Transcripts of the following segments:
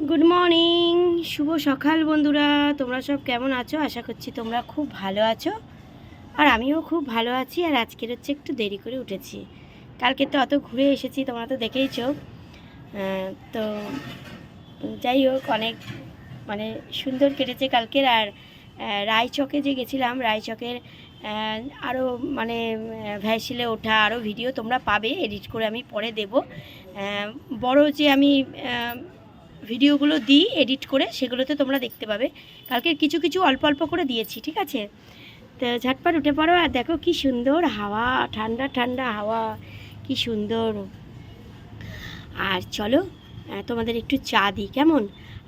Good morning, শুভ সকাল বন্ধুরা। তোমরা সব কেমন আছো? আশা করছি তোমরা খুব ভালো আছো, আর আমিও খুব ভালো আছি। আর আজকের হচ্ছে একটু দেরি করে উঠেছি, কালকে তো অত ঘুরে এসেছি, তোমরা তো দেখেইছো। তো যাই হোক, অনেক মানে সুন্দর কেটেছে কালকের। আর রায়চকে যে গেছিলাম, রায়চকের আরও মানে ভ্যাসিলে ওঠা আরও ভিডিও তোমরা পাবে, এডিট করে আমি পরে দেব। বড় যে আমি ভিডিওগুলো দিই এডিট করে, সেগুলোতে তোমরা দেখতে পাবে। কালকে কিছু কিছু অল্প অল্প করে দিয়েছি, ঠিক আছে? তো ঝটপট উঠে পড়ো, আর দেখো কি সুন্দর হাওয়া, ঠান্ডা ঠান্ডা হাওয়া, কি সুন্দর। আর চলো তোমাদের একটু চা দিই, কেমন?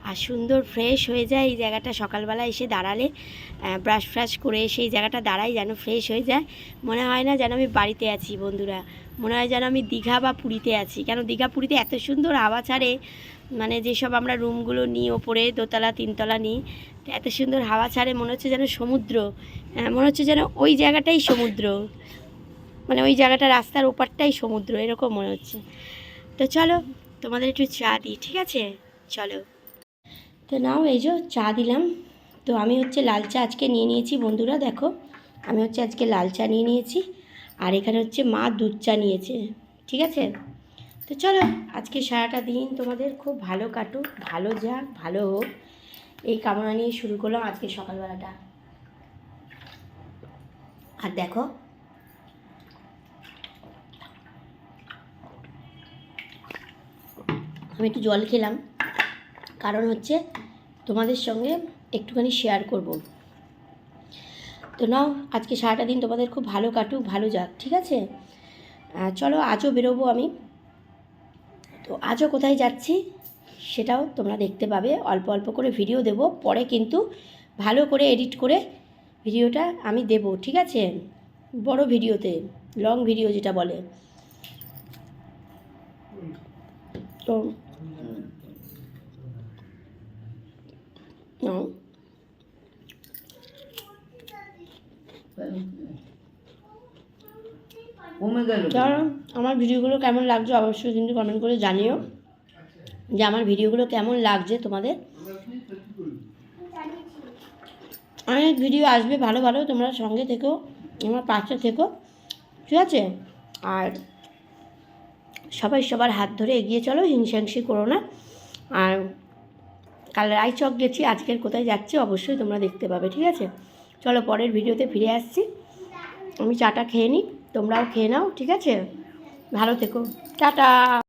আর সুন্দর ফ্রেশ হয়ে যায় এই জায়গাটা, সকালবেলা এসে দাঁড়ালে ব্রাশ ফ্রাশ করে সেই জায়গাটা দাঁড়াই, যেন ফ্রেশ হয়ে যায়। মনে হয় না যেন আমি বাড়িতে আছি বন্ধুরা, মনে হয় যেন আমি দীঘা বা পুরীতে আছি। কেন, দীঘা পুরীতে এত সুন্দর হাওয়া ছাড়ে, মানে যেসব আমরা রুমগুলো নিই ওপরে, দোতলা তিনতলা নিই, এত সুন্দর হাওয়া ছাড়ে, মনে হচ্ছে যেন সমুদ্র, মনে হচ্ছে যেন ওই জায়গাটাই সমুদ্র, মানে ওই জায়গাটা রাস্তার ওপারটাই সমুদ্র, এরকম মনে হচ্ছে। তো চলো তোমাদের একটু চা দিই, ঠিক আছে? চলো, তো নাও এই যে চা দিলাম। তো আমি হচ্ছে লাল চা আজকে নিয়ে নিয়েছি বন্ধুরা, দেখো আমি হচ্ছে আজকে লাল চা নিয়ে নিয়েছি, আর এখানে হচ্ছে মা দুধ চা নিয়েছে, ঠিক আছে? তো চলো, আজকে সারাটা দিন তোমাদের খুব ভালো কাটুক, ভালো যাক, ভালো হোক, এই কামনা নিয়ে শুরু করলাম আজকে সকালবেলাটা। আর দেখো আমি একটু জল খেলাম, কারণ হচ্ছে তোমাদের সঙ্গে একটুখানি শেয়ার করব। তো নাও, আজকে সারাটা দিন তোমাদের খুব ভালো কাটুক, ভালো যাক, ঠিক আছে? চলো, আজও বেরোবো আমি। তো আজও কোথায় যাচ্ছি সেটাও তোমরা দেখতে পাবে, অল্প অল্প করে ভিডিও দেব, পরে কিন্তু ভালো করে এডিট করে ভিডিওটা আমি দেব, ঠিক আছে? বড় ভিডিওতে, লং ভিডিও যেটা বলে। তো আমার ভিডিওগুলো কেমন লাগছে অবশ্যই কিন্তু কমেন্ট করে জানিও, যে আমার ভিডিওগুলো কেমন লাগছে তোমাদের। অনেক ভিডিও আসবে ভালো ভালো, তোমরা সঙ্গে থেকো, আমার পাশে থেকো, ঠিক আছে? আর সবাই সবার হাত ধরে এগিয়ে চলো, হিংসাংসি করো না। আর কাল রায়চক গেছি, আজকের কোথায় যাচ্ছে অবশ্যই তোমরা দেখতে পাবে, ঠিক আছে? চলো, পরের ভিডিওতে ফিরে আসছি। আমি চাটা খেয়ে নিই, তোমরাও খেয়ে নাও, ঠিক আছে? ভালো থেকো, টাটা।